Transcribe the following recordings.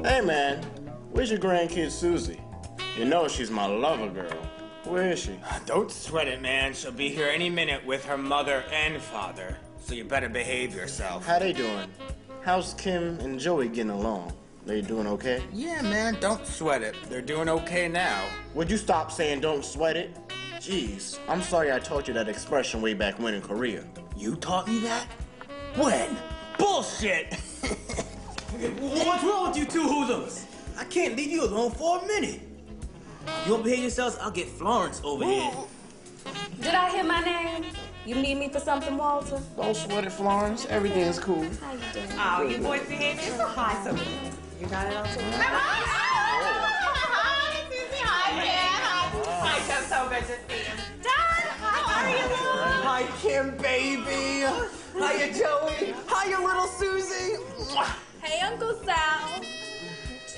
Hey man, where's your grandkid Susie? You know she's my lover girl. Where is she? Don't sweat it, man. She'll be here any minute with her mother and father. So you better behave yourself. How they doing? How's Kim and Joey getting along? They doing okay? Yeah, man, don't sweat it. They're doing okay now. Would you stop saying don't sweat it? Jeez, I'm sorry I taught you that expression way back when in Korea. You taught me that? When? Bullshit! What's wrong with you two hoodlums? I can't leave you alone for a minute. You won't behave yourselves, I'll get Florence over here. Did I hear my name? You need me for something, Walter? Don't sweat it, Florence. Everything's cool. How you doing? Oh, your boy's behavior is so high, so you got it all together. Hi, Susie. Hi, Kim. Hi, Kim. So good to see you. Dad, how are you? Hi, Kim, baby. Hiya, Joey. Hiya, little Susie. Hey, Uncle Sal.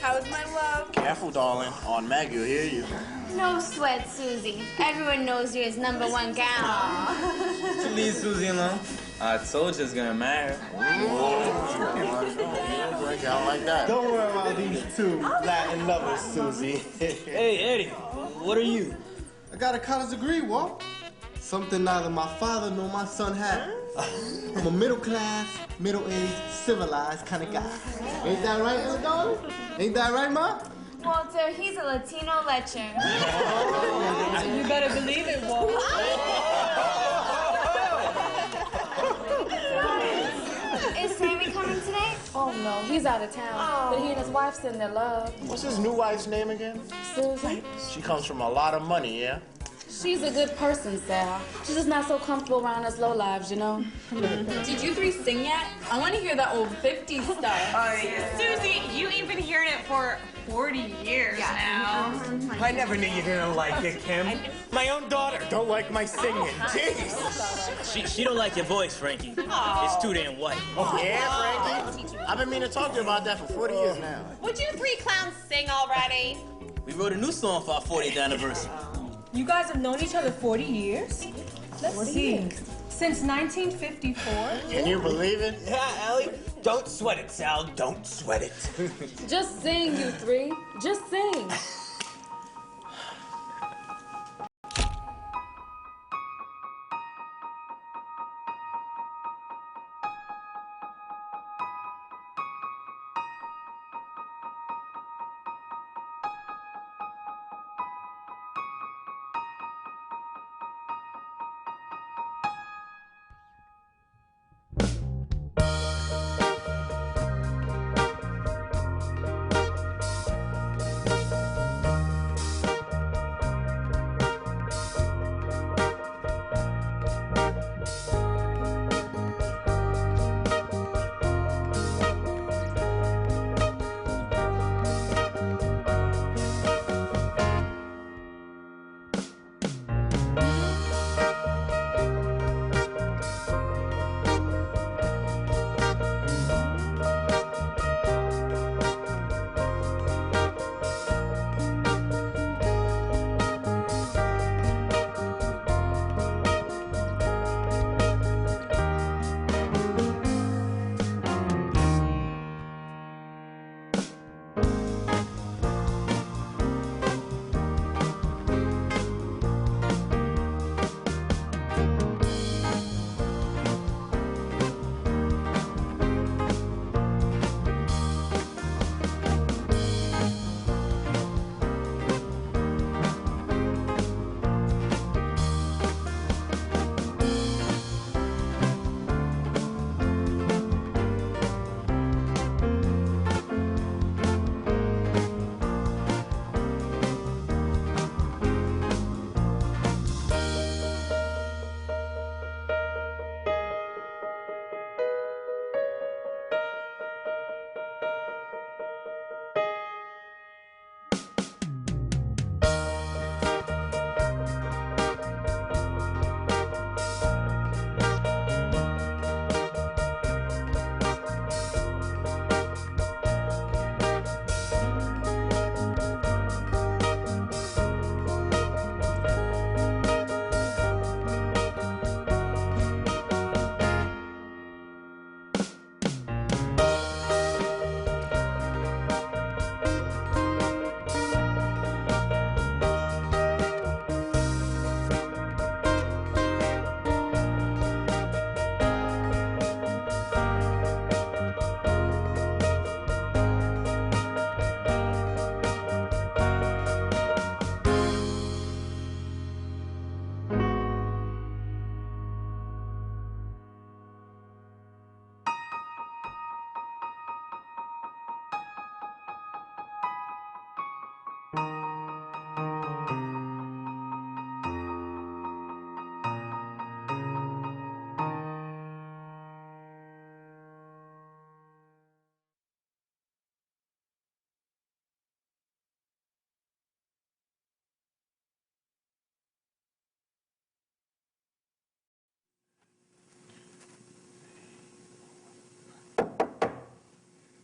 How is my love? Careful, darling. Aunt Maggie will hear you. No sweat, Susie. Everyone knows you're his #1 gal. You leave Susie alone. I told you it's gonna marry. Break out like that. Don't worry about these two Latin lovers, Susie. Hey, Eddie, what are you? I got a college degree, Walt. Something neither my father nor my son had. I'm a middle class, middle-aged, civilized kind of guy. Ain't that right, little darling? Ain't that right, Ma? Walter, he's a Latino lecher. You better believe it, Walt. Is Sammy coming today? Oh, no, he's out of town. But he and his wife send their love. What's his new wife's name again? Susan, She comes from a lot of money, yeah? she's a good person, Sal. She's just not so comfortable around us low lives, you know? Did you three sing yet? I want to hear that old 50s stuff. Susie, you ain't been hearing it for 40 years now. I never knew you didn't like it, Kim. My own daughter don't like my singing. Jeez. She don't like your voice, Frankie. It's too damn white. Yeah, Frankie. I've been meaning to talk to you about that for 40 years now. Would you three clowns sing already? We wrote a new song for our 40th anniversary. You guys have known each other 40 years? Let's see. Since 1954? Can you believe it? Yeah, Ellie. Don't sweat it, Sal. Don't sweat it. Just sing, you three. Just sing.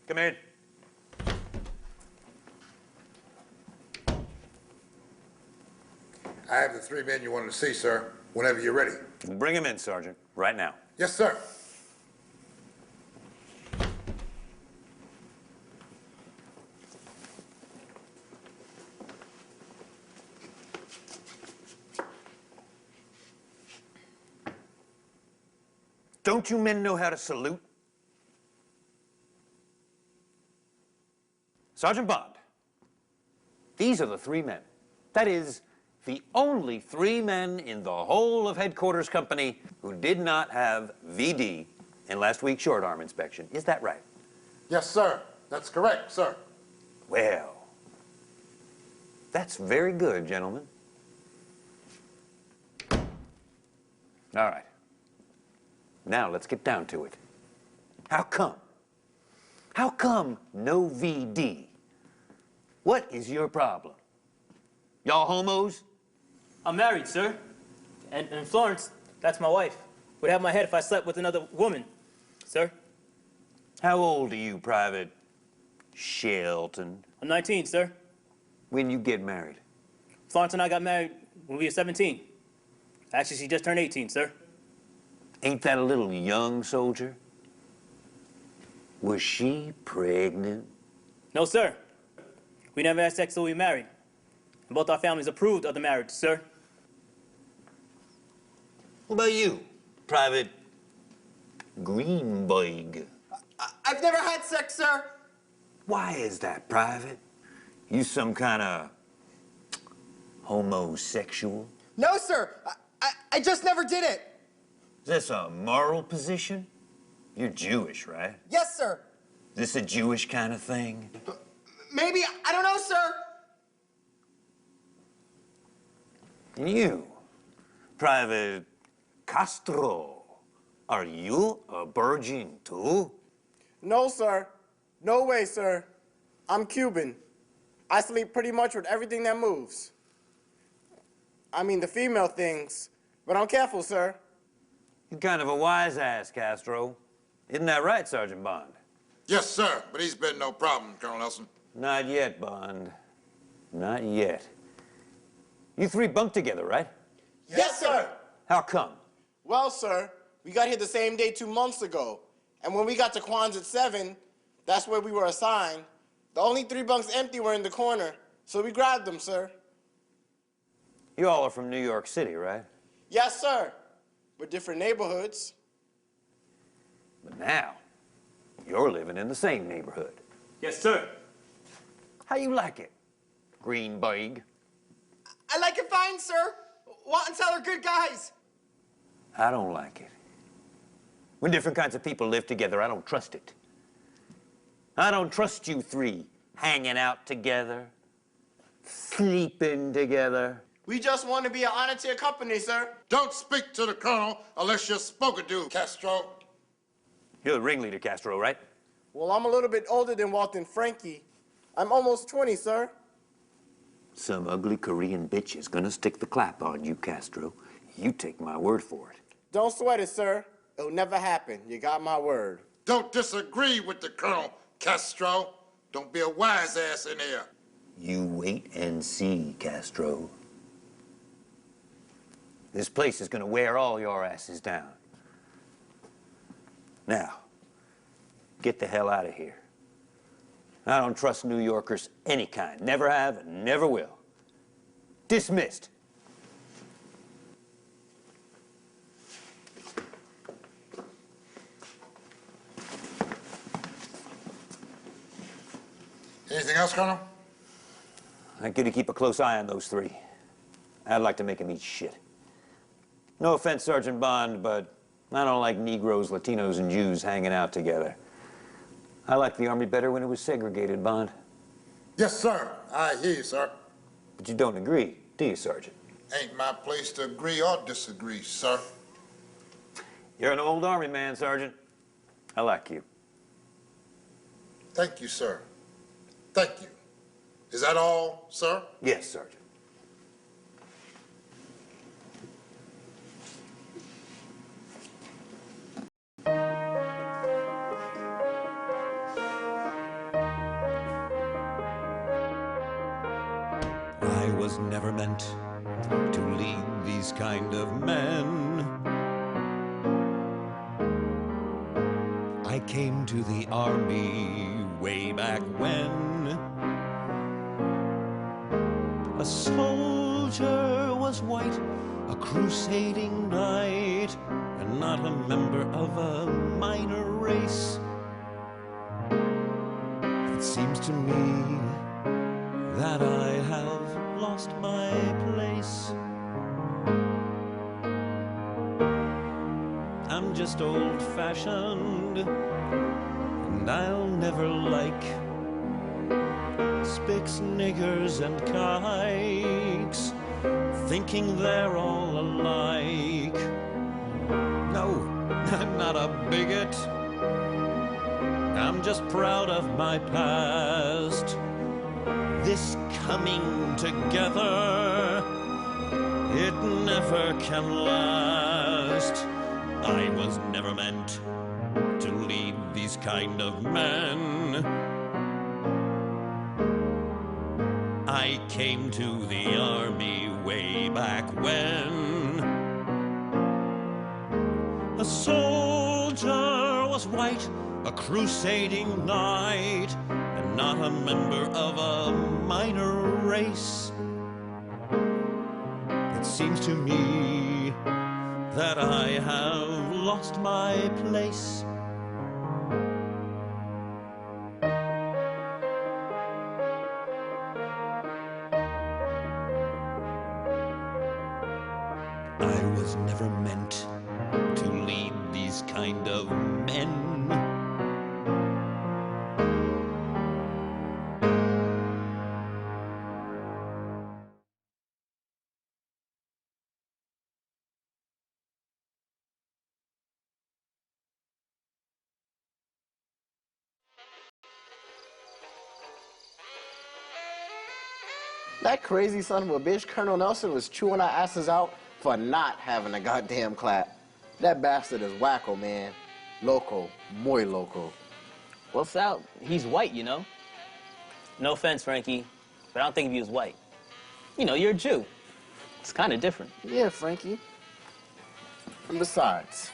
Come in. I have the 3 men you wanted to see, sir, whenever you're ready. Bring him in, Sergeant, right now. Yes, sir. Don't you men know how to salute? Sergeant Bond, these are the 3 men. That is, the only 3 men in the whole of Headquarters Company who did not have VD in last week's short arm inspection. Is that right? Yes, sir. That's correct, sir. Well, that's very good, gentlemen. All right. Now let's get down to it. How come? How come no VD? What is your problem? Y'all homos? I'm married, sir. And Florence, that's my wife. Would have my head if I slept with another woman, sir. How old are you, Private Shelton? I'm 19, sir. When you get married? Florence and I got married when we were 17. Actually, she just turned 18, sir. Ain't that a little young, soldier? Was she pregnant? No, sir. We never had sex till we married. And both our families approved of the marriage, sir. What about you, Private Greenberg? I've never had sex, sir. Why is that, Private? You some kind of homosexual? No, sir. I just never did it. Is this a moral position? You're Jewish, right? Yes, sir. Is this a Jewish kind of thing? Maybe. I don't know, sir. And you, Private Castro, are you a virgin too? No, sir. No way, sir. I'm Cuban. I sleep pretty much with everything that moves. I mean, the female things, but I'm careful, sir. You're kind of a wise ass, Castro. Isn't that right, Sergeant Bond? Yes, sir, but he's been no problem, Colonel Nelson. Not yet, Bond. Not yet. You 3 bunk together, right? Yes, sir. How come? Well, sir, we got here the same day 2 months ago. And when we got to Quan's at 7, that's where we were assigned. The only 3 bunks empty were in the corner, so we grabbed them, sir. You all are from New York City, right? Yes, sir. But different neighborhoods. But now, you're living in the same neighborhood. Yes, sir. How you like it, Greenberg? I like it fine, sir. Want and tell are good guys. I don't like it. When different kinds of people live together, I don't trust it. I don't trust you 3 hanging out together, sleeping together. We just want to be an honor to your company, sir. Don't speak to the Colonel unless you're spoken to, Castro. You're the ringleader, Castro, right? Well, I'm a little bit older than Walton Frankie. I'm almost 20, sir. Some ugly Korean bitch is gonna stick the clap on you, Castro. You take my word for it. Don't sweat it, sir. It'll never happen. You got my word. Don't disagree with the Colonel, Castro. Don't be a wise ass in here. You wait and see, Castro. This place is gonna wear all your asses down. Now, get the hell out of here. I don't trust New Yorkers any kind. Never have and never will. Dismissed. Anything else, Colonel? I'd get to keep a close eye on those 3. I'd like to make them eat shit. No offense, Sergeant Bond, but I don't like Negroes, Latinos, and Jews hanging out together. I liked the Army better when it was segregated, Bond. Yes, sir. I hear you, sir. But you don't agree, do you, Sergeant? Ain't my place to agree or disagree, sir. You're an old Army man, Sergeant. I like you. Thank you, sir. Thank you. Is that all, sir? Yes, Sergeant. was never meant to lead these kind of men. I came to the army way back when. A soldier was white, a crusading knight, and not a member of a minor race. It seems to me that I have lost my place. I'm just old-fashioned, and I'll never like spics, niggers, and kikes, thinking they're all alike. No, I'm not a bigot. I'm just proud of my past. This coming together, it never can last. I was never meant to lead these kind of men. I came to the army way back when. A soldier was white, a crusading knight, and not a member of a minor race. It seems to me that I have lost my place. I was never meant to lead these kind of men. That crazy son of a bitch, Colonel Nelson, was chewing our asses out for not having a goddamn clap. That bastard is wacko, man. Loco. Muy loco. Well, Sal, he's white, you know? No offense, Frankie, but I don't think of you as white. You know, you're a Jew. It's kind of different. Yeah, Frankie. And besides,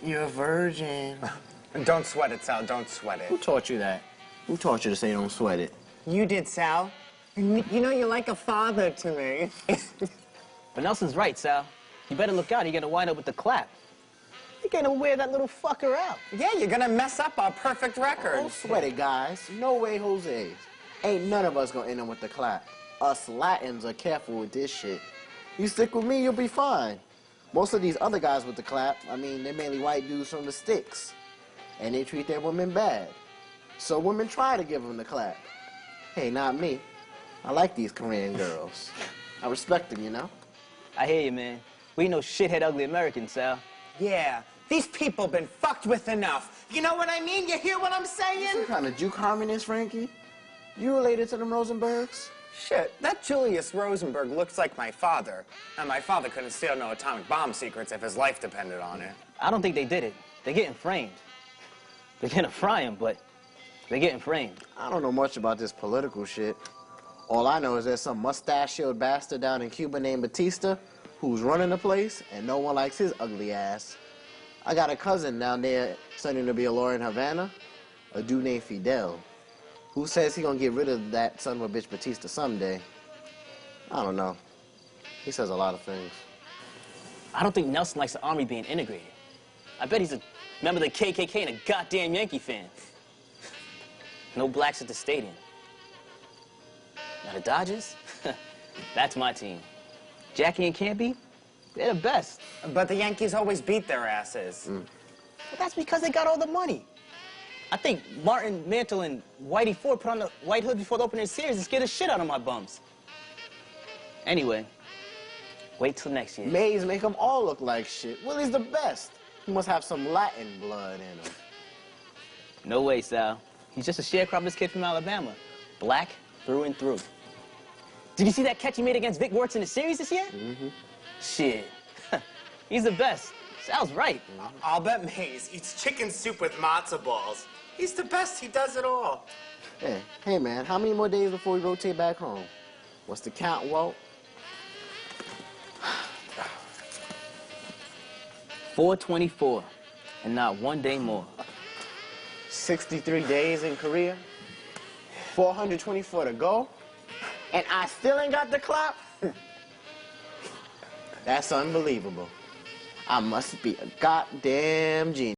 you're a virgin. Don't sweat it, Sal. Don't sweat Who it. taught you that? Who taught you to say don't sweat it? You did, Sal. You know you're like a father to me. But Nelson's right, Sal. You better look out. You're gonna wind up with the clap. You're gonna wear that little fucker out. Yeah, you're gonna mess up our perfect record. Don't sweat it, guys. No way, Jose. Ain't none of us gonna end up with the clap. Us Latins are careful with this shit. You stick with me, you'll be fine. Most of these other guys with the clap, I mean, they're mainly white dudes from the sticks. And they treat their women bad. So women try to give them the clap. Hey, not me. I like these Korean girls. I respect them, you know? I hear you, man. We ain't no shithead ugly Americans, Sal. Yeah, these people been fucked with enough. You know what I mean? You hear what I'm saying? Some kind of Juke harmonist, Frankie? You related to them Rosenbergs? Shit, that Julius Rosenberg looks like my father. And my father couldn't steal no atomic bomb secrets if his life depended on it. I don't think they did it. They're getting framed. They're gonna fry him, but they're getting framed. I don't know much about this political shit. All I know is there's some mustachioed bastard down in Cuba named Batista who's running the place, and no one likes his ugly ass. I got a cousin down there studying to be a lawyer in Havana, a dude named Fidel, who says he gonna get rid of that son of a bitch Batista someday. I don't know. He says a lot of things. I don't think Nelson likes the army being integrated. I bet he's a member of the KKK and a goddamn Yankee fan. No blacks at the stadium. Now the Dodgers? That's my team. Jackie and Campy, they're the best. But the Yankees always beat their asses. But that's because they got all the money. I think Martin Mantle and Whitey Ford put on the white hood before the opening series and scared the shit out of my bums. Anyway, wait till next year. Mays make them all look like shit. Willie's the best. He must have some Latin blood in him. No way, Sal. He's just a sharecropper's kid from Alabama. Black through and through. Did you see that catch he made against Vic Wertz in the series this year? Mm-hmm. Shit. He's the best. Sal's right. I'll bet Mays eats chicken soup with matzo balls. He's the best. He does it all. Hey man, how many more days before we rotate back home? What's the count, Walt? 424, and not one day more. 63 days in Korea, 424 to go, and I still ain't got the clap? That's unbelievable. I must be a goddamn genius.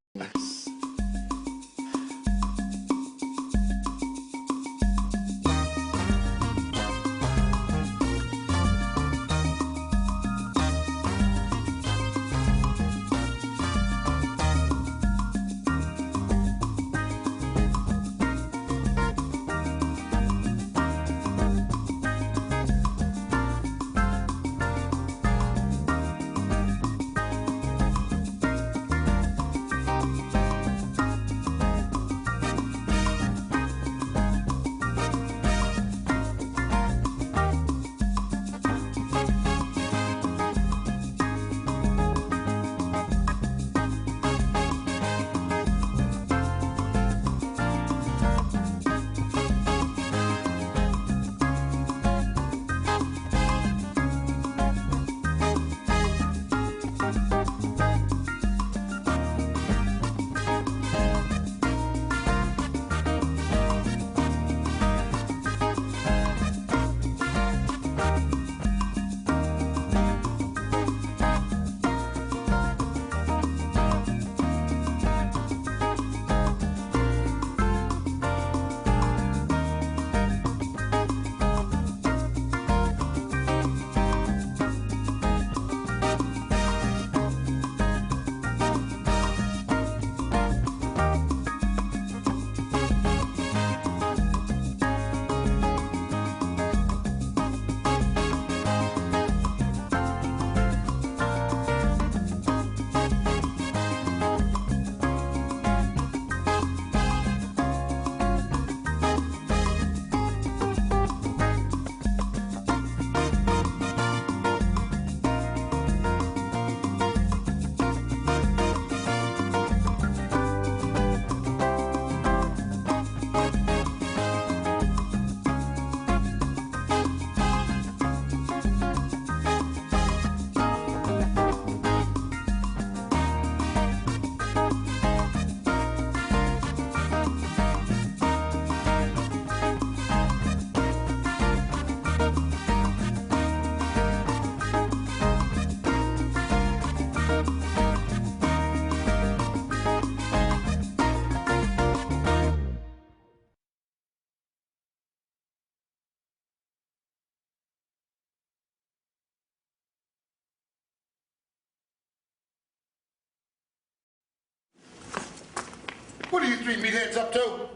What are you three meatheads up to?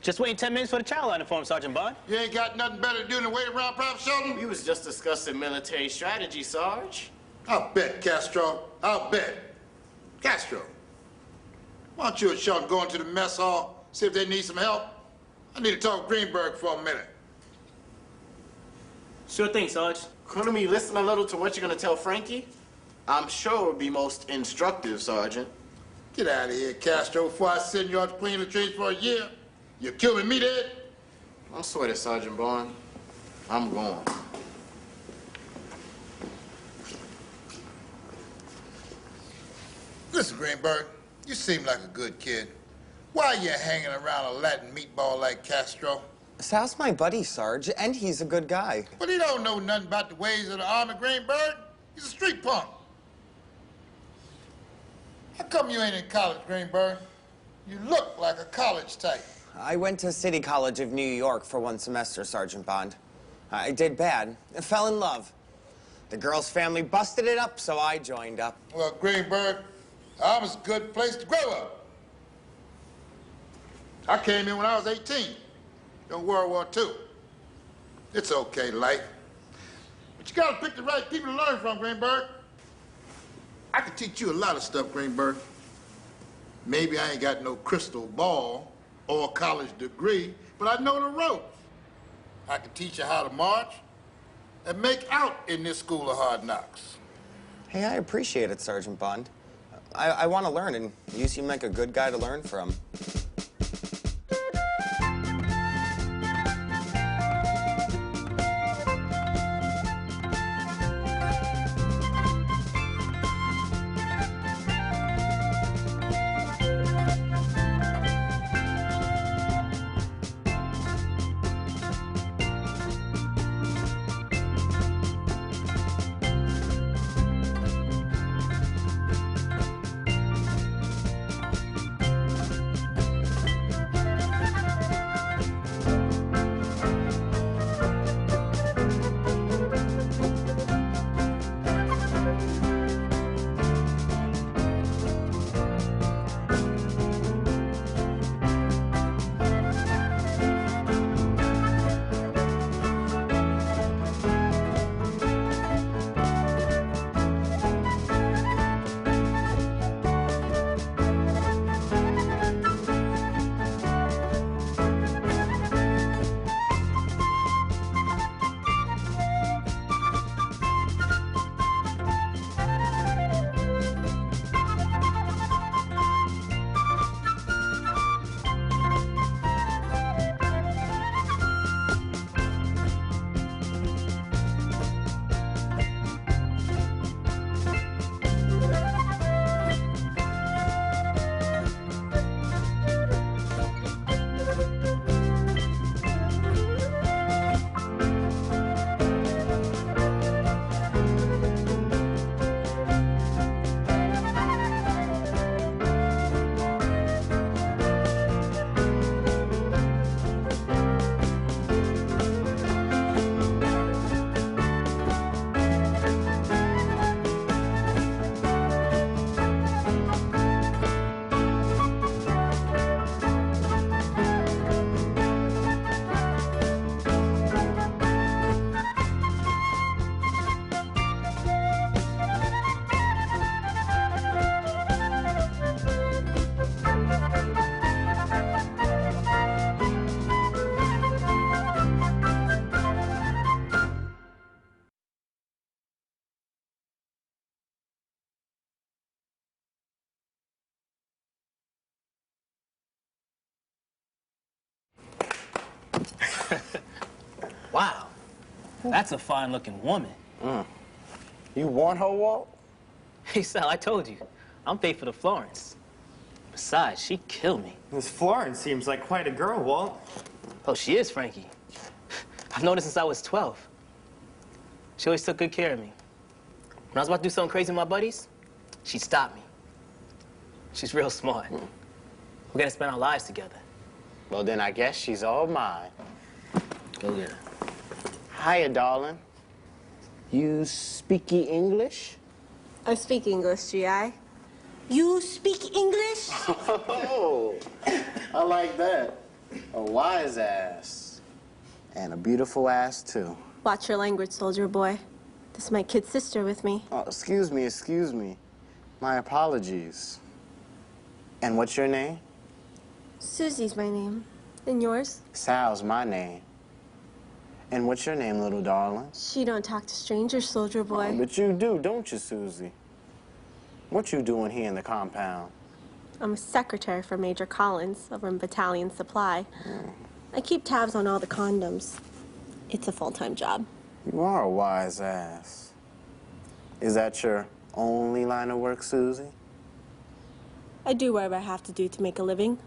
Just waiting 10 minutes for the child line to form, Sergeant Bond. You ain't got nothing better to do than wait around, Private Sheldon? We was just discussing military strategy, Sarge. I'll bet, Castro. I'll bet. Castro, why don't you and Sheldon go into the mess hall, see if they need some help? I need to talk to Greenberg for a minute. Sure thing, Sarge. Couldn't we listen a little to what you're gonna tell Frankie? I'm sure it would be most instructive, Sergeant. Get out of here, Castro, before I send you out to clean the trees for a year. You killing me, Dad? I swear to Sergeant Bond, I'm going. Listen, Greenberg, you seem like a good kid. Why are you hanging around a Latin meatball like Castro? Sal's my buddy, Sarge, and he's a good guy. But he don't know nothing about the ways of the Army, Greenberg. He's a street punk. How come you ain't in college, Greenberg? You look like a college type. I went to City College of New York for one semester, Sergeant Bond. I did bad. I fell in love. The girl's family busted it up, so I joined up. Well, Greenberg, Army's a good place to grow up. I came in when I was 18. During World War II. It's okay, life. But you gotta pick the right people to learn from, Greenberg. I can teach you a lot of stuff, Greenberg. Maybe I ain't got no crystal ball or a college degree, but I know the ropes. I can teach you how to march and make out in this school of hard knocks. Hey, I appreciate it, Sergeant Bond. I want to learn, and you seem like a good guy to learn from. That's a fine-looking woman. You want her, Walt? Hey, Sal, I told you. I'm paid for the Florence. Besides, she killed me. This Florence seems like quite a girl, Walt. Oh, she is, Frankie. I've known her since I was 12. She always took good care of me. When I was about to do something crazy with my buddies, she stopped me. She's real smart. We're gonna spend our lives together. Well, then I guess she's all mine. Go get her. Hiya, darling. You speaky English? I speak English, G.I. You speak English? Oh, I like that. A wise ass. And a beautiful ass, too. Watch your language, soldier boy. This is my kid sister with me. Oh, excuse me. My apologies. And what's your name? Susie's my name. And yours? Sal's my name. And what's your name, little darling? She don't talk to strangers, soldier boy. Oh, but you do, don't you, Susie? What you doing here in the compound? I'm a secretary for Major Collins over in Battalion Supply. I keep tabs on all the condoms. It's a full-time job. You are a wise ass. Is that your only line of work, Susie? I do whatever I have to do to make a living.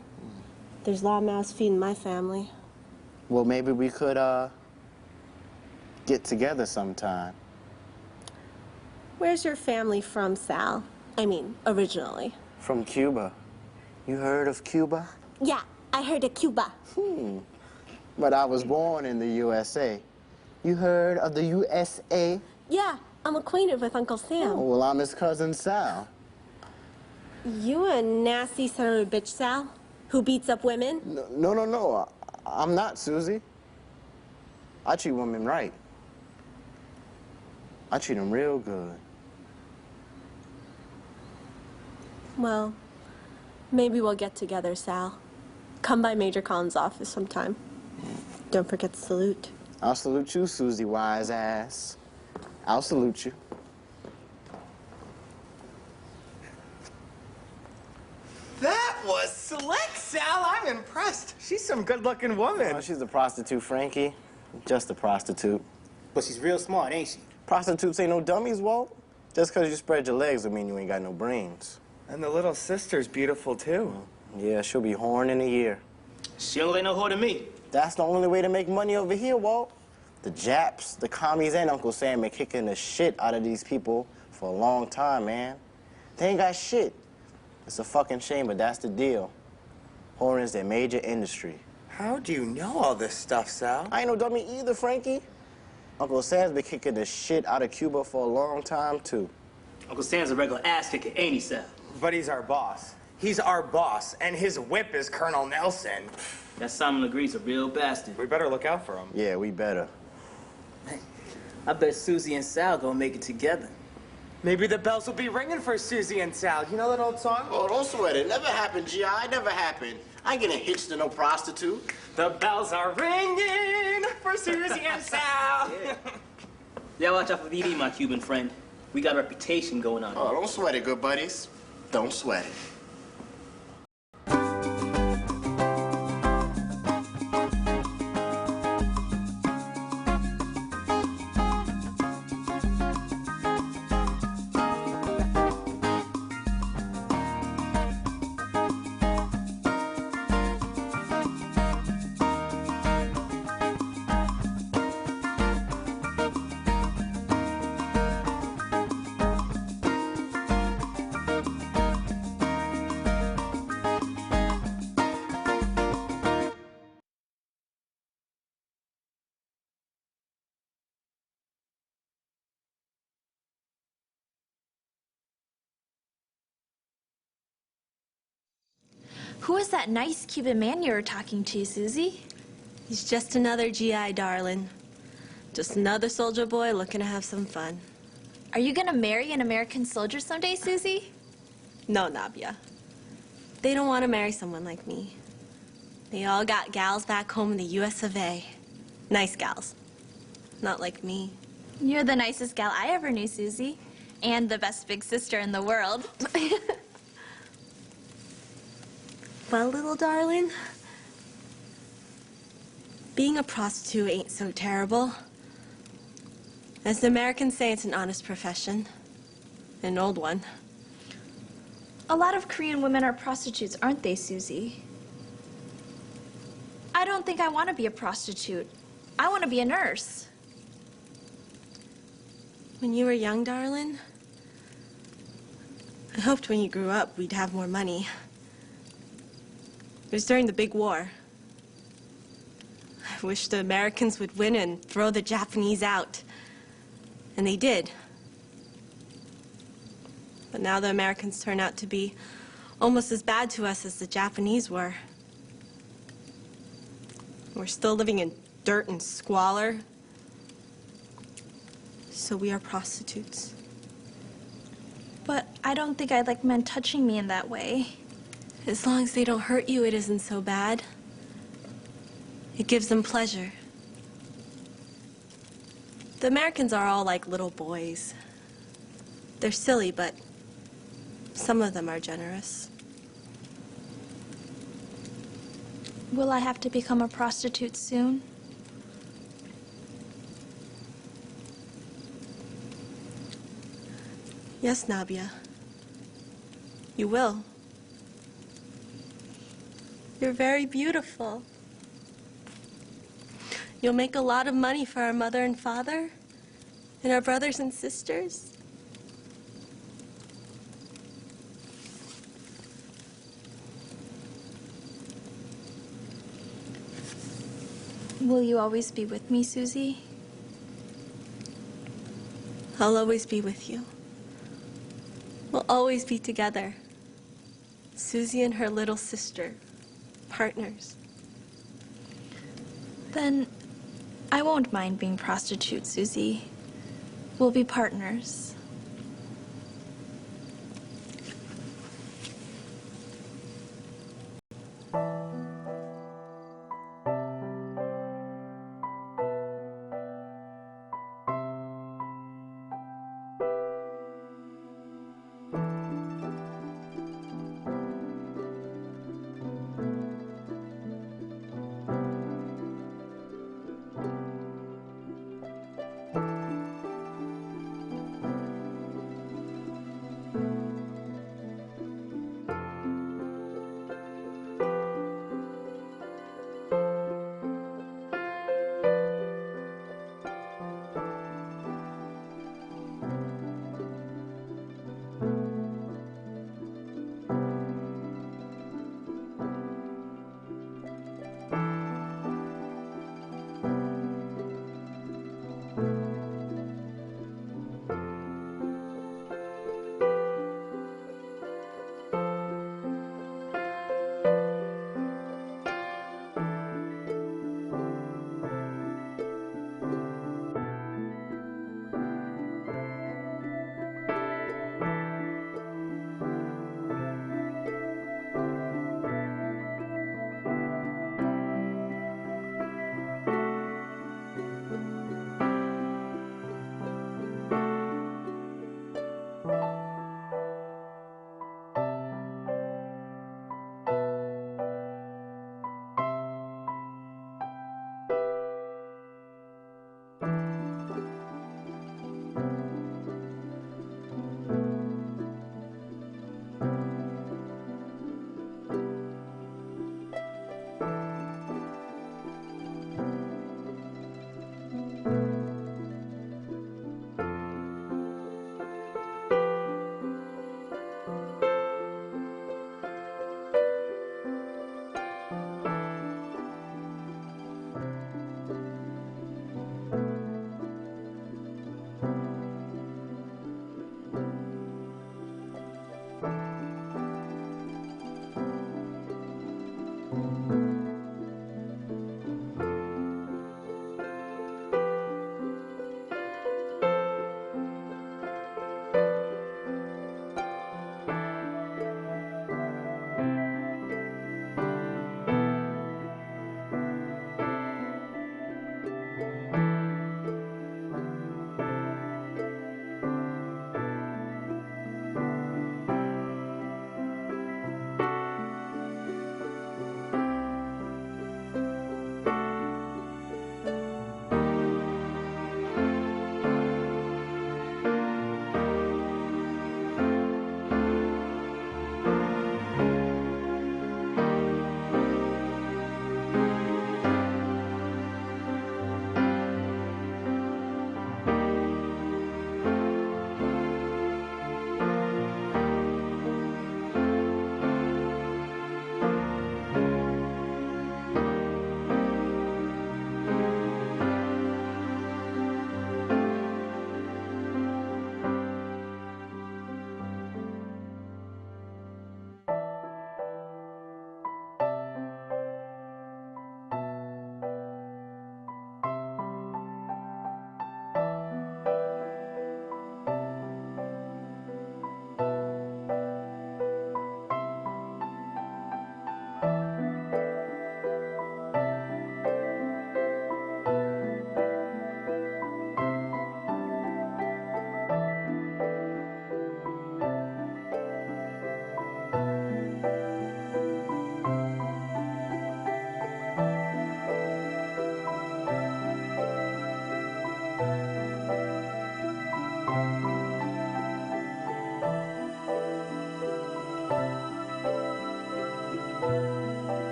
There's law mouths feeding my family. Well, maybe we could, get together sometime. Where's your family from, Sal? I mean, originally. From Cuba. You heard of Cuba? Yeah, I heard of Cuba. But I was born in the USA. You heard of the USA? Yeah, I'm acquainted with Uncle Sam. Oh, well, I'm his cousin Sal. You a nasty son of a bitch, Sal? Who beats up women? No. I'm not, Susie. I treat women right. I treat them real good. Well, maybe we'll get together, Sal. Come by Major Collins' office sometime. Don't forget to salute. I'll salute you, Susie, wise ass. I'll salute you. That was slick, Sal. I'm impressed. She's some good-looking woman. Oh, she's a prostitute, Frankie. Just a prostitute. But she's real smart, ain't she? Prostitutes ain't no dummies, Walt. Just because you spread your legs don't mean you ain't got no brains. And the little sister's beautiful, too. Yeah, she'll be horned in a year. She don't lay no whore to me. That's the only way to make money over here, Walt. The Japs, the commies, and Uncle Sam been kicking the shit out of these people for a long time, man. They ain't got shit. It's a fucking shame, but that's the deal. Whoring is their major industry. How do you know all this stuff, Sal? I ain't no dummy either, Frankie. Uncle Sam's been kicking the shit out of Cuba for a long time, too. Uncle Sam's a regular ass kicker, ain't he, Sal? But he's our boss. He's our boss, and his whip is Colonel Nelson. That Simon Legree's a real bastard. We better look out for him. Yeah, we better. I bet Susie and Sal gonna make it together. Maybe the bells will be ringing for Susie and Sal. You know that old song? Oh, don't sweat it. Never happened, G.I. Never happened. I ain't getting hitched to no prostitute. The bells are ringing for Susie and Sal. Yeah, watch out for VD, my Cuban friend. We got a reputation going on. Oh, don't sweat it, good buddies. Don't sweat it. Who was that nice Cuban man you were talking to, Susie? He's just another GI, darling. Just another soldier boy looking to have some fun. Are you gonna marry an American soldier someday, Susie? No, Nabia. They don't want to marry someone like me. They all got gals back home in the US of A. Nice gals. Not like me. You're the nicest gal I ever knew, Susie. And the best big sister in the world. Well, little darling, being a prostitute ain't so terrible. As the Americans say, it's an honest profession. An old one. A lot of Korean women are prostitutes, aren't they, Susie? I don't think I want to be a prostitute. I want to be a nurse. When you were young, darling, I hoped when you grew up we'd have more money. It was during the big war. I wish the Americans would win and throw the Japanese out. And they did. But now the Americans turn out to be almost as bad to us as the Japanese were. We're still living in dirt and squalor. So we are prostitutes. But I don't think I'd like men touching me in that way. As long as they don't hurt you, it isn't so bad. It gives them pleasure. The Americans are all like little boys. They're silly, but some of them are generous. Will I have to become a prostitute soon? Yes, Nabia. You will. You're very beautiful. You'll make a lot of money for our mother and father, and our brothers and sisters. Will you always be with me, Susie? I'll always be with you. We'll always be together. Susie and her little sister, partners. Then I won't mind being prostitute, Susie. We'll be partners.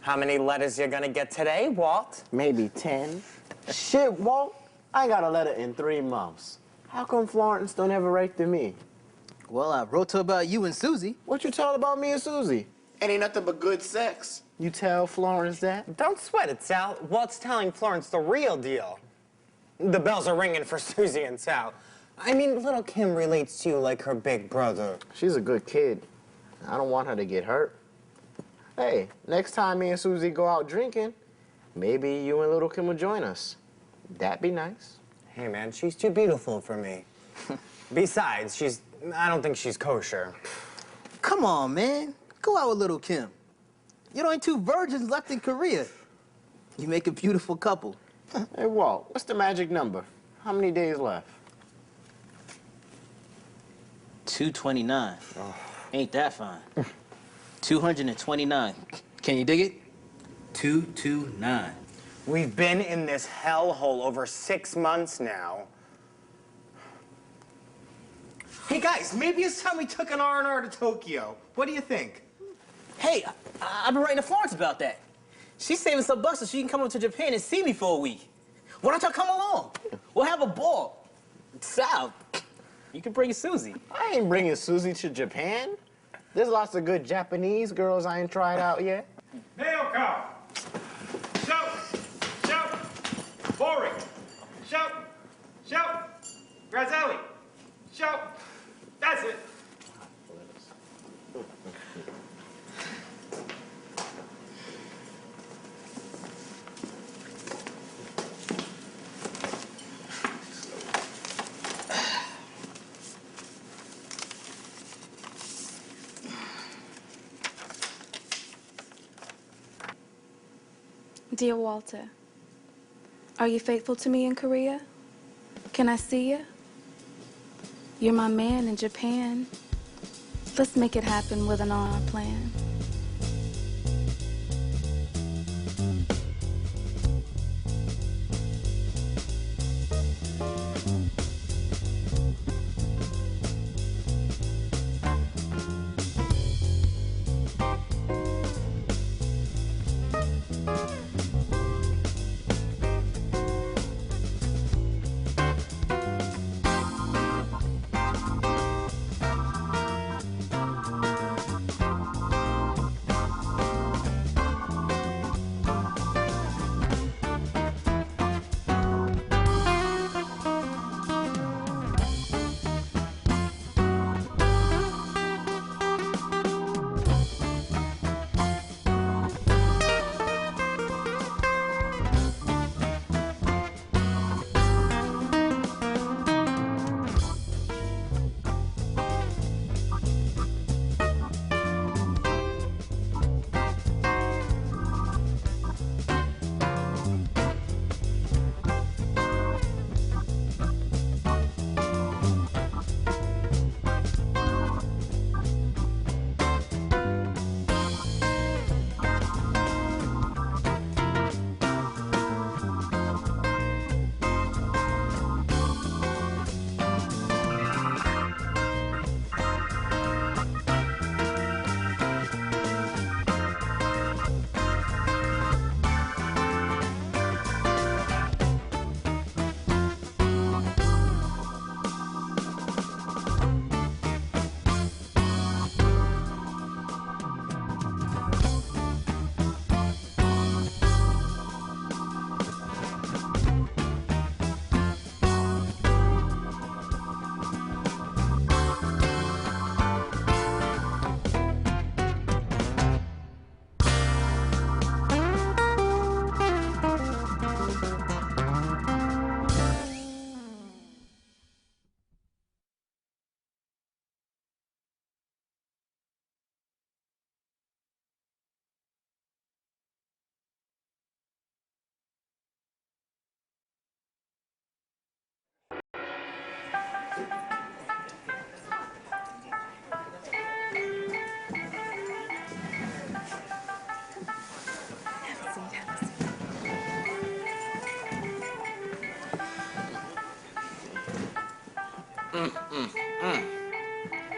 How many letters you gonna get today, Walt? Maybe 10. Shit, Walt. I got a letter in 3 months. How come Florence don't ever write to me? Well, I wrote to her about you and Susie. What you tell about me and Susie? Ain't nothing but good sex. You tell Florence that? Don't sweat it, Sal. Walt's telling Florence the real deal. The bells are ringing for Susie and Sal. I mean, little Kim relates to you like her big brother. She's a good kid. I don't want her to get hurt. Hey, next time me and Susie go out drinking, maybe you and little Kim will join us. That'd be nice. Hey, man, she's too beautiful for me. Besides, I don't think she's kosher. Come on, man. Go out with little Kim. You're the only 2 virgins left in Korea. You make a beautiful couple. Hey, Walt, what's the magic number? How many days left? 229. Oh. Ain't that fine? 229. Can you dig it? 229. We've been in this hellhole over 6 months now. Hey, guys, maybe it's time we took an R&R to Tokyo. What do you think? Hey, I've been writing to Florence about that. She's saving some bucks so she can come up to Japan and see me for a week. Why don't y'all come along? We'll have a ball. Sal, you can bring Susie. I ain't bringing Susie to Japan. There's lots of good Japanese girls I ain't tried out yet. Naoko! Shout! Shout! Boring! Shout! Shout! Grazelli! Shout! That's it! Dear Walter, are you faithful to me in Korea? Can I see you? You're my man in Japan. Let's make it happen with an R&R plan.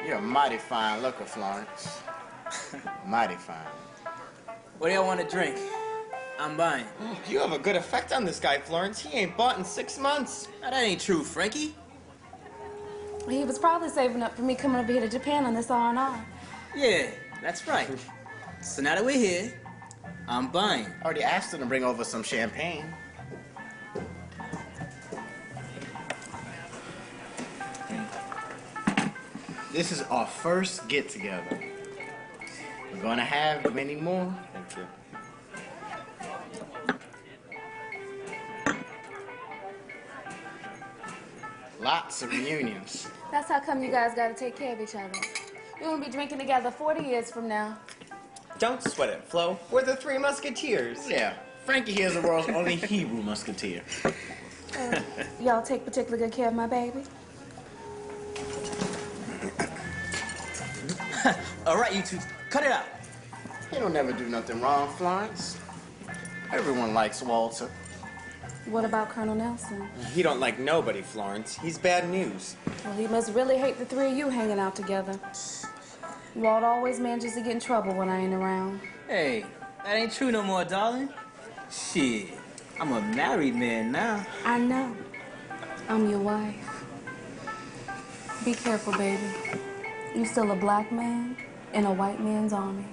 You're a mighty fine looker, Florence. Mighty fine. What do y'all want to drink? I'm buying. You have a good effect on this guy, Florence. He ain't bought in 6 months. Now, that ain't true, Frankie. He was probably saving up for me coming over here to Japan on this R&R. Yeah, that's right. So now that we're here, I'm buying. I already asked him to bring over some champagne. This is our first get-together. We're gonna have many more. Thank you. Lots of reunions. That's how come you guys gotta take care of each other. We won't be drinking together 40 years from now. Don't sweat it, Flo. We're the Three Musketeers. Yeah, Frankie here is the world's only Hebrew musketeer. Y'all take particularly good care of my baby? All right, you two, cut it out. He don't never do nothing wrong, Florence. Everyone likes Walter. What about Colonel Nelson? He don't like nobody, Florence. He's bad news. Well, he must really hate the three of you hanging out together. Walt always manages to get in trouble when I ain't around. Hey, that ain't true no more, darling. Shit, I'm a married man now. I know. I'm your wife. Be careful, baby. You're still a black man in a white man's army.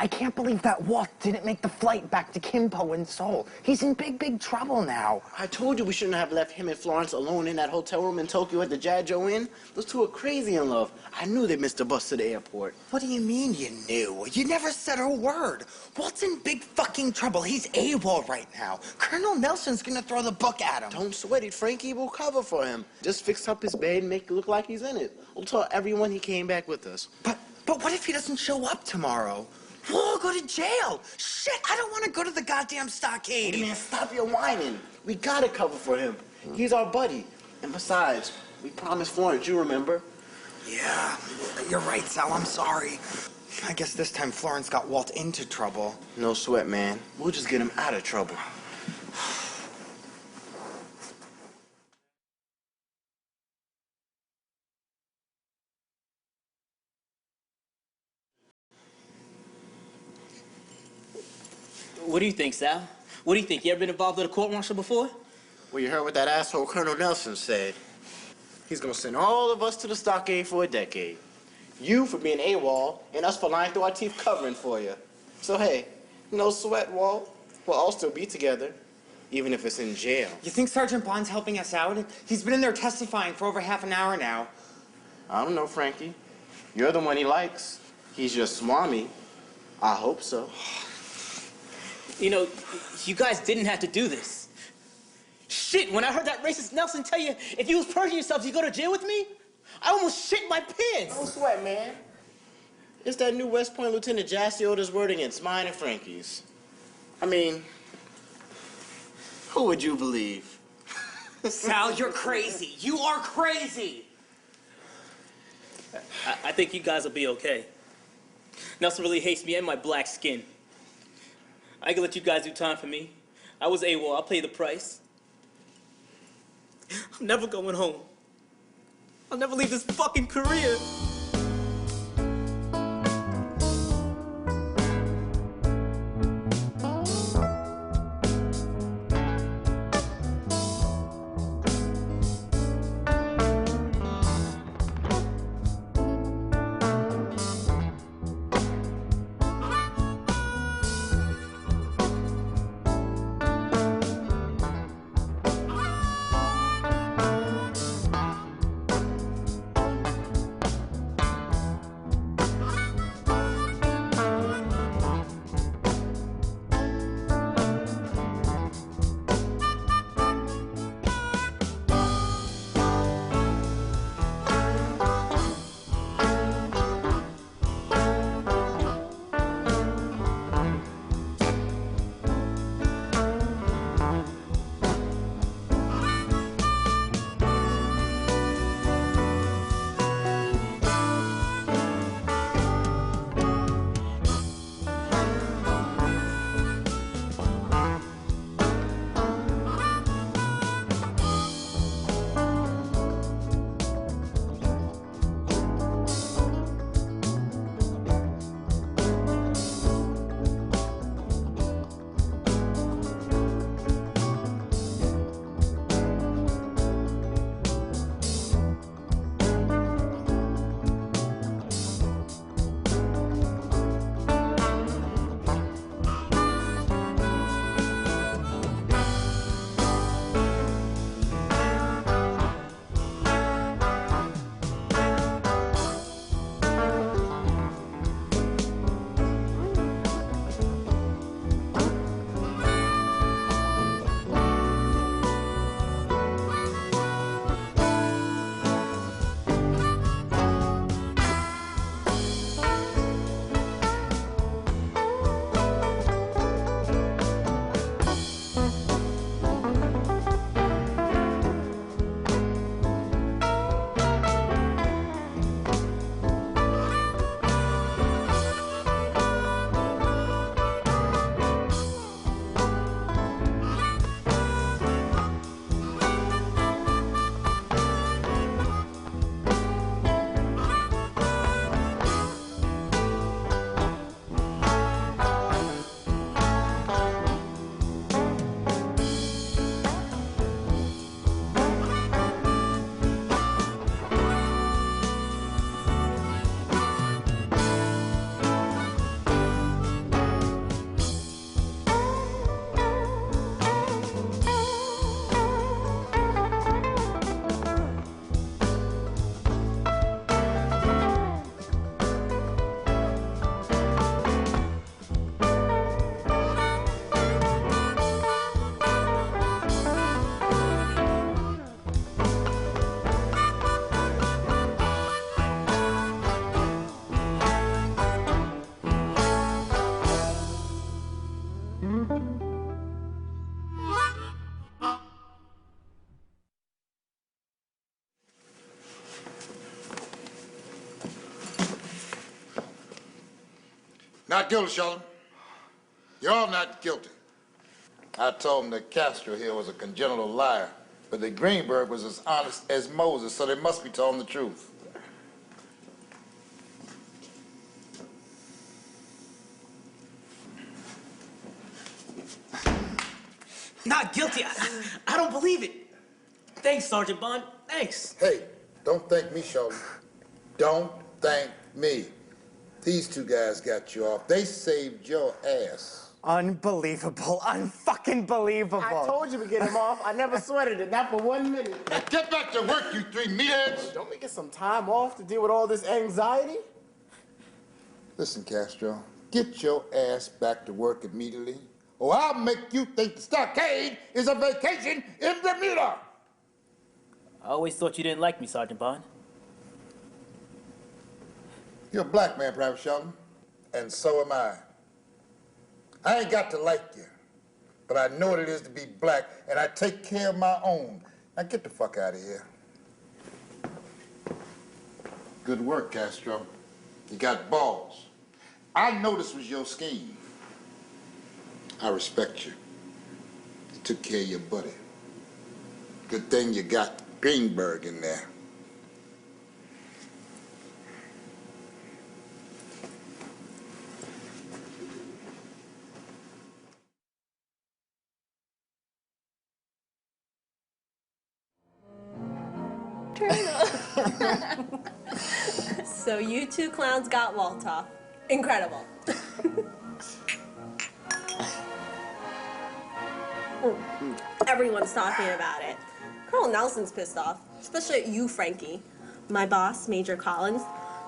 I can't believe that Walt didn't make the flight back to Kimpo in Seoul. He's in big, big trouble now. I told you we shouldn't have left him and Florence alone in that hotel room in Tokyo at the Jajo Inn. Those two are crazy in love. I knew they missed the bus to the airport. What do you mean you knew? You never said a word. Walt's in big fucking trouble. He's AWOL right now. Colonel Nelson's gonna throw the book at him. Don't sweat it. Frankie will cover for him. Just fix up his bed and make it look like he's in it. We'll tell everyone he came back with us. But what if he doesn't show up tomorrow? We'll all go to jail. Shit, I don't want to go to the goddamn stockade. Hey, man, stop your whining. We gotta cover for him. He's our buddy. And besides, we promised Florence, you remember? Yeah, you're right, Sal. I'm sorry. I guess this time Florence got Walt into trouble. No sweat, man. We'll just get him out of trouble. What do you think, Sal? What do you think? You ever been involved with a court-martial before? Well, you heard what that asshole Colonel Nelson said. He's gonna send all of us to the stockade for a decade. You for being AWOL, and us for lying through our teeth covering for you. So hey, no sweat, Walt. We'll all still be together, even if it's in jail. You think Sergeant Bond's helping us out? He's been in there testifying for over half an hour now. I don't know, Frankie. You're the one he likes. He's your swami. I hope so. You know, you guys didn't have to do this. Shit, when I heard that racist Nelson tell you if you was purging yourselves, you go to jail with me, I almost shit my pants. No sweat, man. It's that new West Point Lieutenant Jassy Oda's word against mine and Frankie's. I mean, who would you believe? Sal, you're crazy. You are crazy. I think you guys will be okay. Nelson really hates me and my black skin. I can let you guys do time for me. I was AWOL. I'll pay the price. I'm never going home. I'll never leave this fucking career. Not guilty, Sheldon. You're all not guilty. I told him that Castro here was a congenital liar, but that Greenberg was as honest as Moses, so they must be telling the truth. Not guilty. I don't believe it. Thanks, Sergeant Bond. Thanks. Hey, don't thank me, Sheldon. Don't thank me. These two guys got you off. They saved your ass. Unbelievable. Unfucking-believable. I told you to get him off. I never sweated it, not for 1 minute. Now get back to work, you three meatheads. Don't we get some time off to deal with all this anxiety? Listen, Castro, get your ass back to work immediately, or I'll make you think the stockade is a vacation in Bermuda. I always thought you didn't like me, Sergeant Bond. You're a black man, Private Sheldon, and so am I. I ain't got to like you, but I know what it is to be black, and I take care of my own. Now get the fuck out of here. Good work, Castro. You got balls. I know this was your scheme. I respect you. You took care of your buddy. Good thing you got Greenberg in there. So you two clowns got Walthoff. Incredible. Everyone's talking about it. Colonel Nelson's pissed off, especially at you, Frankie. My boss, Major Collins,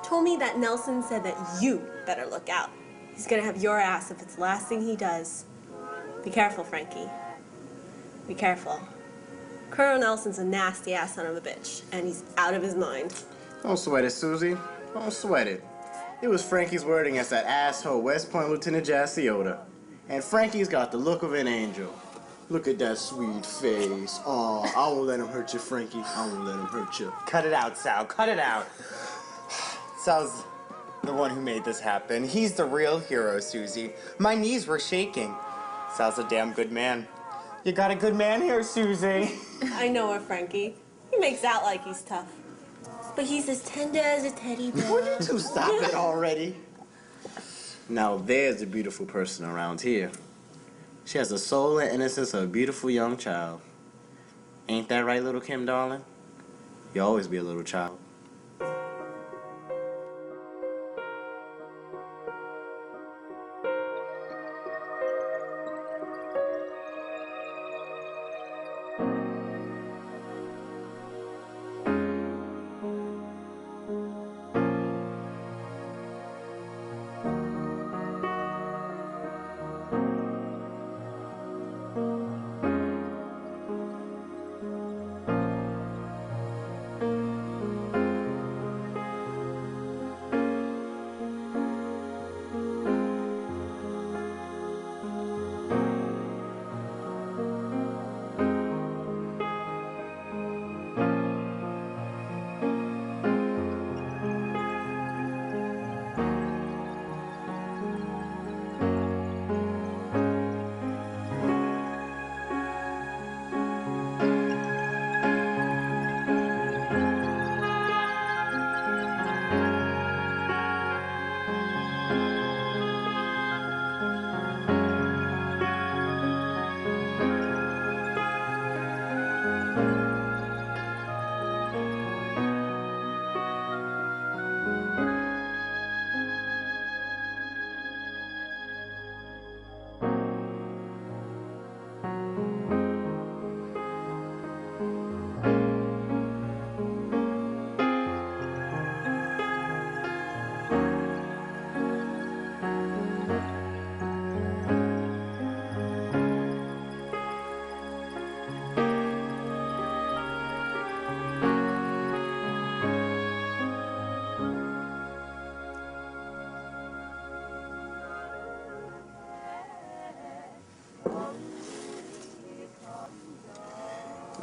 told me that Nelson said that you better look out. He's gonna have your ass if it's the last thing he does. Be careful, Frankie. Be careful. Colonel Nelson's a nasty ass son of a bitch, and he's out of his mind. Don't sweat it, Susie. Don't sweat it. It was Frankie's word against that asshole West Point Lieutenant Jaciota. And Frankie's got the look of an angel. Look at that sweet face. Oh, I won't let him hurt you, Frankie. I won't let him hurt you. Cut it out, Sal. Cut it out. Sal's the one who made this happen. He's the real hero, Susie. My knees were shaking. Sal's a damn good man. You got a good man here, Susie. I know her, Frankie. He makes out like he's tough. But he's as tender as a teddy bear. Would you two stop it already? Now there's a beautiful person around here. She has the soul and innocence of a beautiful young child. Ain't that right, little Kim, darling? You'll always be a little child.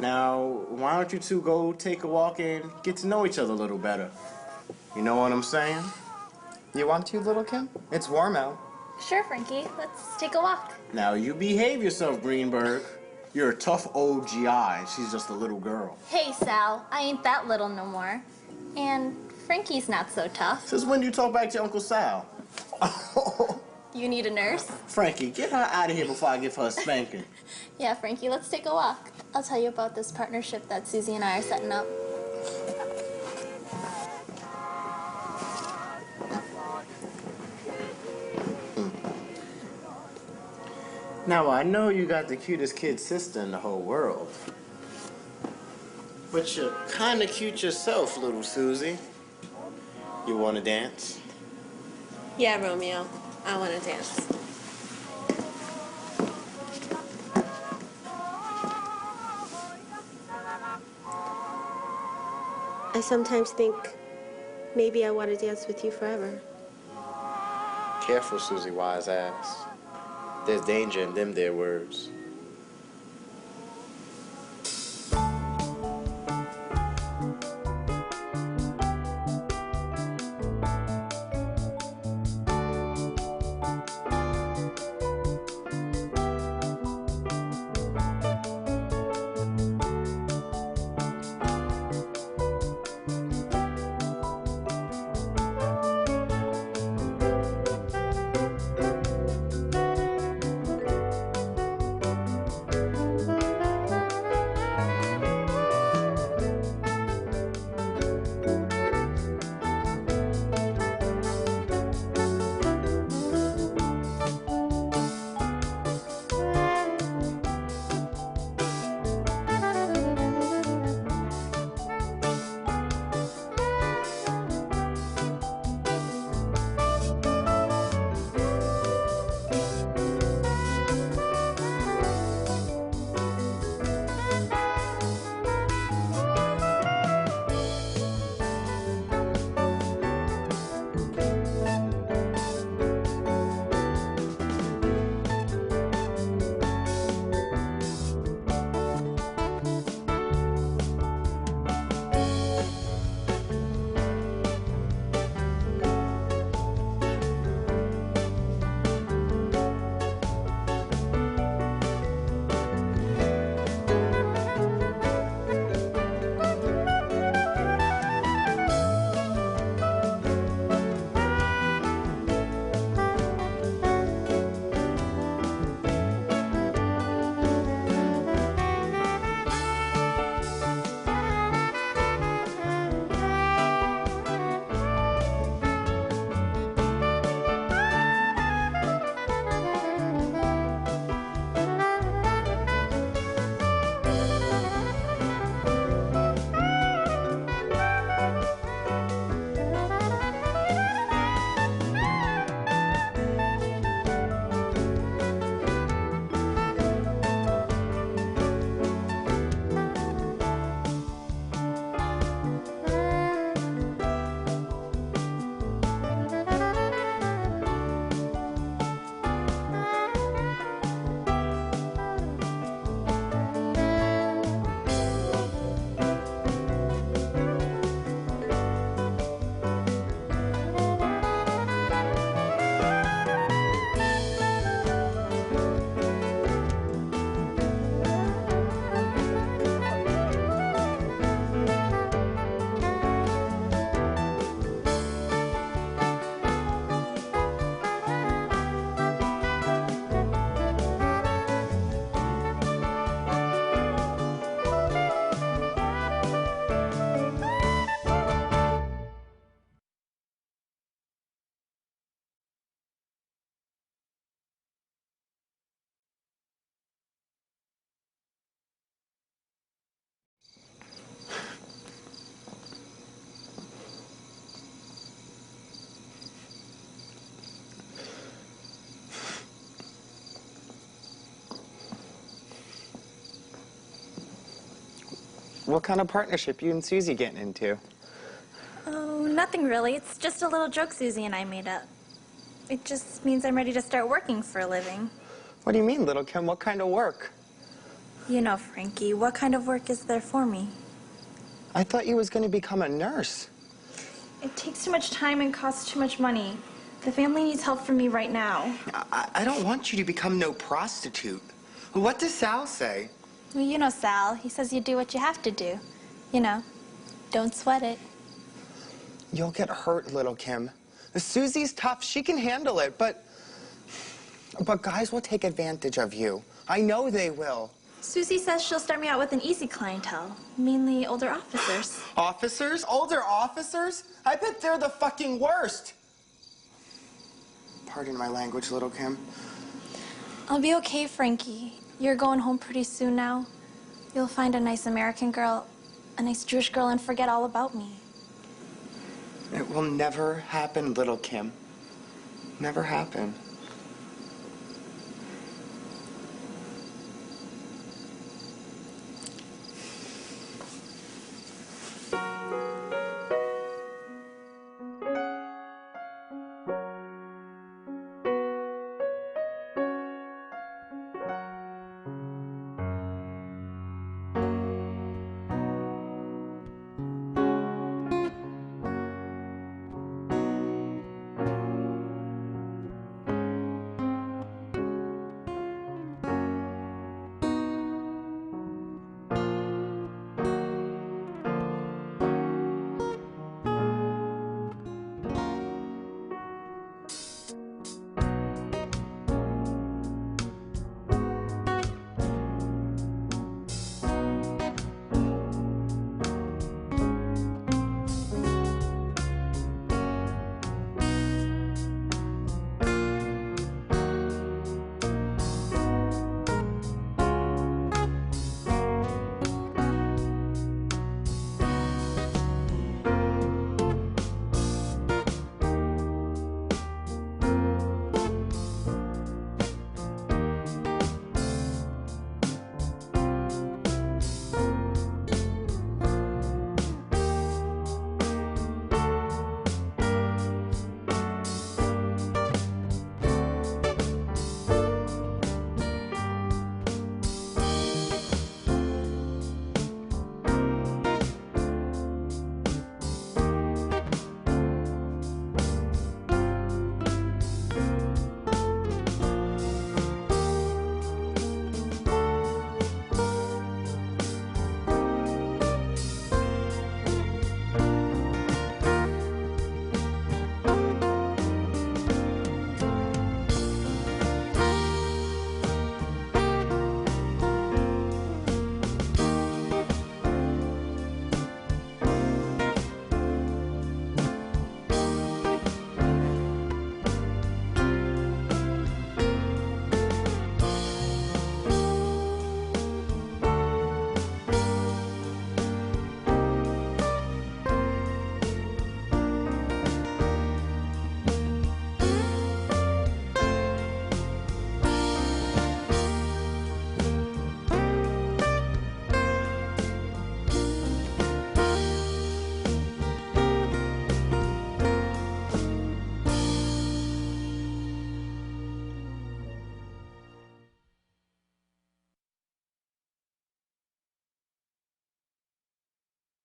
Now, why don't you two go take a walk and get to know each other a little better? You know what I'm saying? You want to, little Kim? It's warm out. Sure, Frankie. Let's take a walk. Now, you behave yourself, Greenberg. You're a tough old GI, and she's just a little girl. Hey, Sal. I ain't that little no more. And Frankie's not so tough. Since when do you talk back to Uncle Sal? You need a nurse? Frankie, get her out of here before I give her a spanking. Yeah, Frankie, let's take a walk. I'll tell you about this partnership that Susie and I are setting up. Now, I know you got the cutest kid sister in the whole world. But you're kind of cute yourself, little Susie. You want to dance? Yeah, Romeo. I want to dance. I sometimes think maybe I want to dance with you forever. Careful, Susie Wise ass. There's danger in them there words. What kind of partnership you and Susie getting into? Oh, nothing really. It's just a little joke Susie and I made up. It just means I'm ready to start working for a living. What do you mean, little Kim? What kind of work? You know, Frankie, what kind of work is there for me? I thought you was going to become a nurse. It takes too much time and costs too much money. The family needs help from me right now. I don't want you to become no prostitute. What does Sal say? Well, you know Sal. He says you do what you have to do. You know, don't sweat it. You'll get hurt, little Kim. Susie's tough. She can handle it, but guys will take advantage of you. I know they will. Susie says she'll start me out with an easy clientele, mainly older officers. Officers? Older officers? I bet they're the fucking worst. Pardon my language, little Kim. I'll be okay, Frankie. You're going home pretty soon now. You'll find a nice American girl, a nice Jewish girl, and forget all about me. It will never happen, little Kim. Never happen.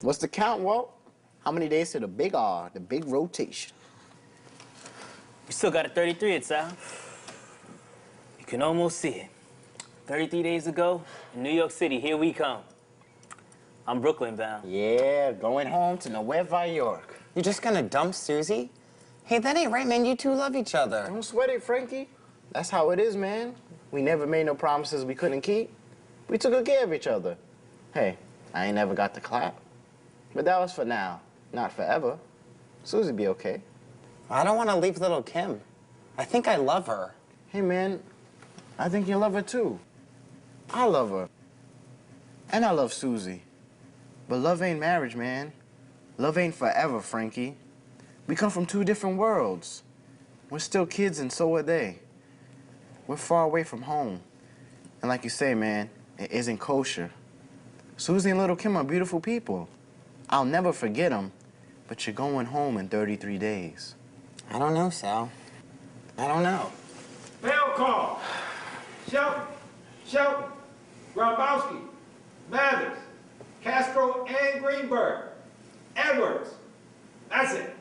What's the count, Walt? How many days to the big R, the big rotation? We still got a 33 at Sal. You can almost see it. 33 days ago, in New York City, here we come. I'm Brooklyn bound. Yeah, going home to Nueva York. You just gonna dump Susie? Hey, that ain't right, man. You two love each other. Don't sweat it, Frankie. That's how it is, man. We never made no promises we couldn't keep. We took good care of each other. Hey, I ain't never got the clap. But that was for now, not forever. Susie be okay. I don't want to leave little Kim. I think I love her. Hey, man, I think you love her, too. I love her. And I love Susie. But love ain't marriage, man. Love ain't forever, Frankie. We come from two different worlds. We're still kids, and so are they. We're far away from home. And like you say, man, it isn't kosher. Susie and little Kim are beautiful people. I'll never forget them, but you're going home in 33 days. I don't know, Sal. I don't know. Bell call. Shelton, Grombowski, Mathers, Castro, and Greenberg. Edwards. That's it.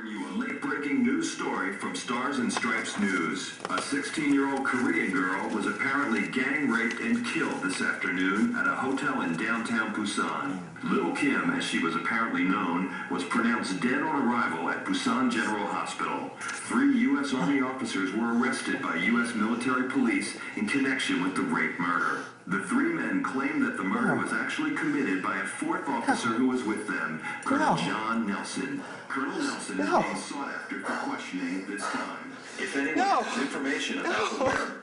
bring you a late-breaking news story from Stars and Stripes News. A 16-year-old Korean girl was apparently gang raped and killed this afternoon at a hotel in downtown Busan. Little Kim, as she was apparently known, was pronounced dead on arrival at Busan General Hospital. 3 U.S. Army officers were arrested by U.S. military police in connection with the rape murder. The 3 men claimed that the murder was actually committed by a 4th officer who was with them, Colonel John Nelson. Colonel Nelson is being sought after for questioning at this time. If anyone has information about the murder,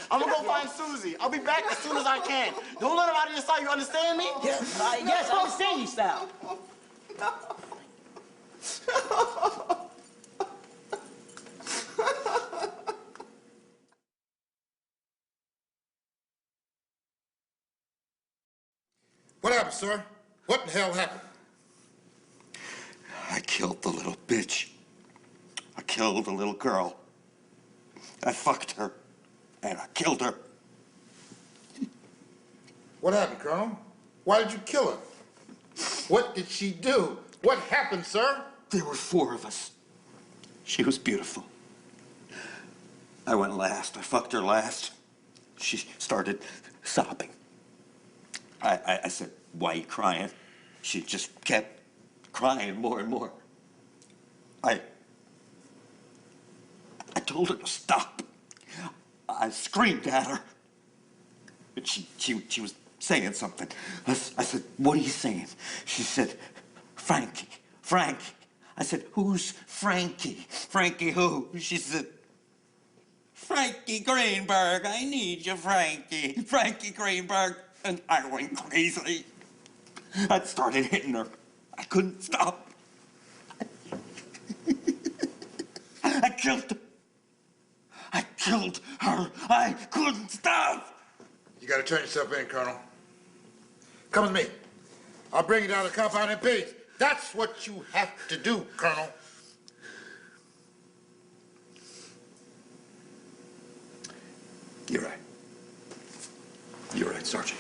I'm gonna go find Susie. I'll be back as soon as I can. Don't let her out of your sight. You understand me? Yes, yes, I understand you, Sal. What happened, sir? What the hell happened? I killed the little bitch. I killed the little girl. I fucked her, and I killed her. What happened, Colonel? Why did you kill her? What did she do? What happened, sir? There were 4 of us. She was beautiful. I went last. I fucked her last. She started sobbing. I said, "Why are you crying?" She just kept crying more and more. I told her to stop. I screamed at her. But she was saying something. I said, "What are you saying?" She said, "Frankie, Frankie." I said, "Who's Frankie? Frankie who?" She said, "Frankie Greenberg. I need you, Frankie. Frankie Greenberg." And I went crazy. I started hitting her. I couldn't stop. I killed her. I killed her. I couldn't stop. You gotta turn yourself in, Colonel. Come with me. I'll bring you down to the compound in peace. That's what you have to do, Colonel. You're right. You're right, Sergeant.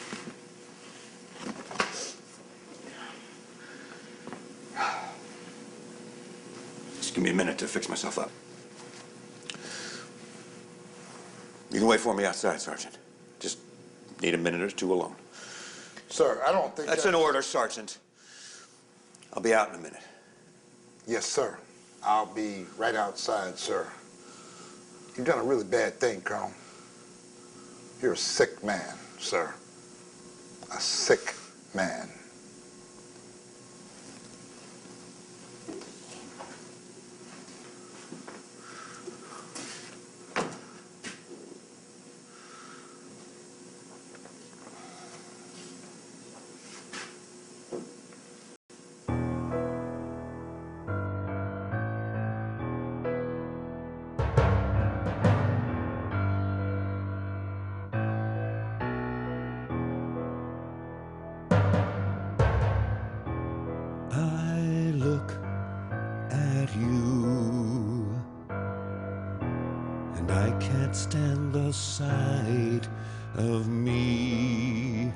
Just give me a minute to fix myself up. You can wait for me outside, Sergeant. Just need a minute or 2 alone. Sir, I don't think that's an order, Sergeant. I'll be out in a minute. Yes, sir. I'll be right outside, sir. You've done a really bad thing, Colonel. You're a sick man, sir. A sick man. I look at you, and I can't stand the sight of me.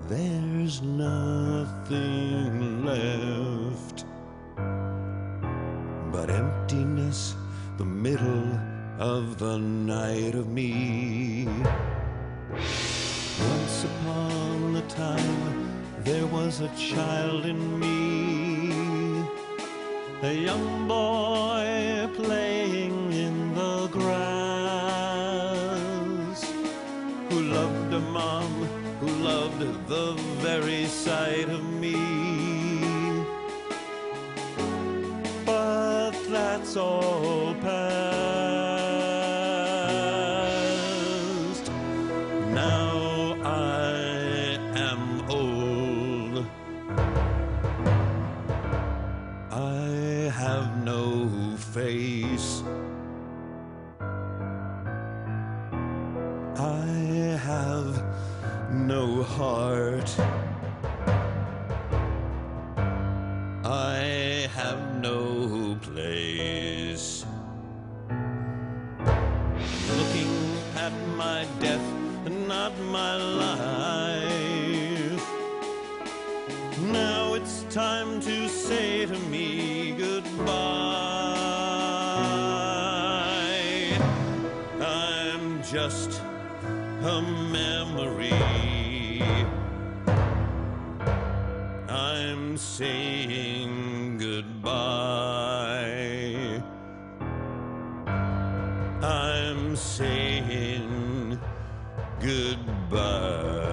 There's nothing left but emptiness, the middle of the night of me. Once upon a time, there was a child in me, a young boy playing in the grass, who loved a mom, who loved the very sight of me. But that's all past. Now I am old. I have no face. I have no heart. I have no place. Looking at my death and not my life. Now it's time to say to me goodbye. I'm just a memory. I'm saying goodbye. I'm saying goodbye.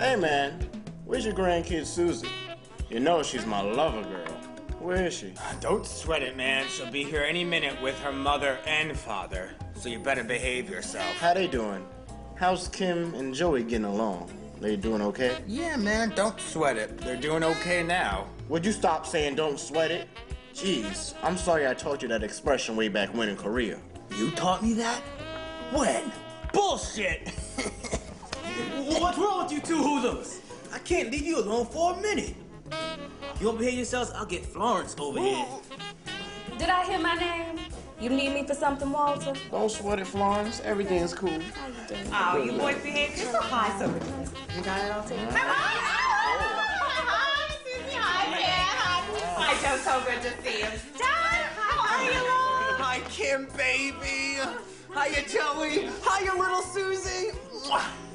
Hey, man, where's your grandkid Susie? You know she's my lover girl. Where is she? Don't sweat it, man. She'll be here any minute with her mother and father. So you better behave yourself. How they doing? How's Kim and Joey getting along? They doing okay? Yeah, man, don't sweat it. They're doing okay now. Would you stop saying don't sweat it? Jeez, I'm sorry I taught you that expression way back when in Korea. You taught me that? When? Bullshit! What's wrong with you two hoodlums? I can't leave you alone for a minute. If you don't behave yourselves, I'll get Florence over here. Did I hear my name? You need me for something, Walter? Don't sweat it, Florence. Everything's cool. Oh, you boys behave yourself. Hi, so You got it all taken care of? Hi, Susie. Hi, Dad. Hi, Joe. So good to see you. Dad, how are you, Lord? Hi, Kim, baby. Hiya, Joey. Hiya, little Susie.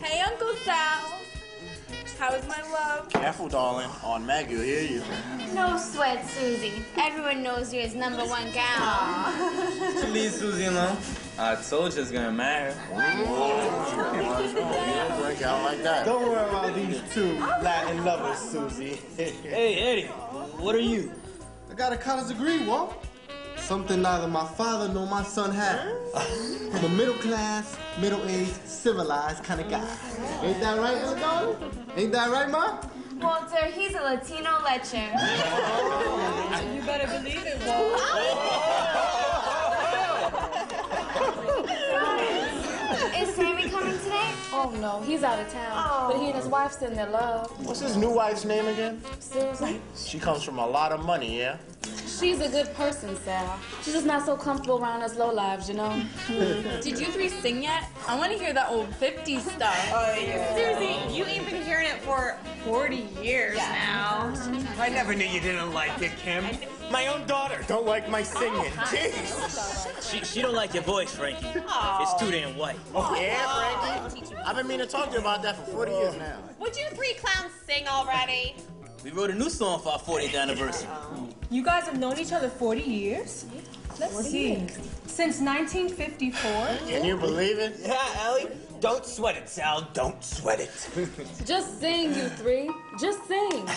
Hey, Uncle Sal. How is my love? Careful, darling. Aunt Maggie will hear you. No sweat, Susie. Everyone knows you're his number one gal. You leave Susie alone. I told you I was gonna marry her. Break out like that. Don't worry about these two Latin lovers, Susie. Hey, Eddie, what are you? I got a college degree, Walt. Something neither my father nor my son had. I'm a middle class, middle-aged, civilized kind of guy. Ain't that right, little daughter? Ain't that right, Ma? Walter, he's a Latino lecher. You better believe it, Walt. Is Sammy coming today? Oh, no, he's out of town. But he and his wife send their love. What's his new wife's name again? Susan? She comes from a lot of money, yeah? She's a good person, Sal. She's just not so comfortable around us lowlives, you know? Did you three sing yet? I want to hear that old 50s stuff. Oh, yeah. Susie, you ain't been hearing it for 40 years now. I never knew you didn't like it, Kim. My own daughter don't like my singing. Jeez. She don't like your voice, Frankie. It's too damn white. Oh, yeah, Frankie? I've been meaning to talk to you about that for 40 years now. Would you three clowns sing already? We wrote a new song for our 40th anniversary. You guys have known each other 40 years? Let's see. Since 1954? Can you believe it? Yeah, Ellie. Don't sweat it, Sal. Don't sweat it. Just sing, you three. Just sing.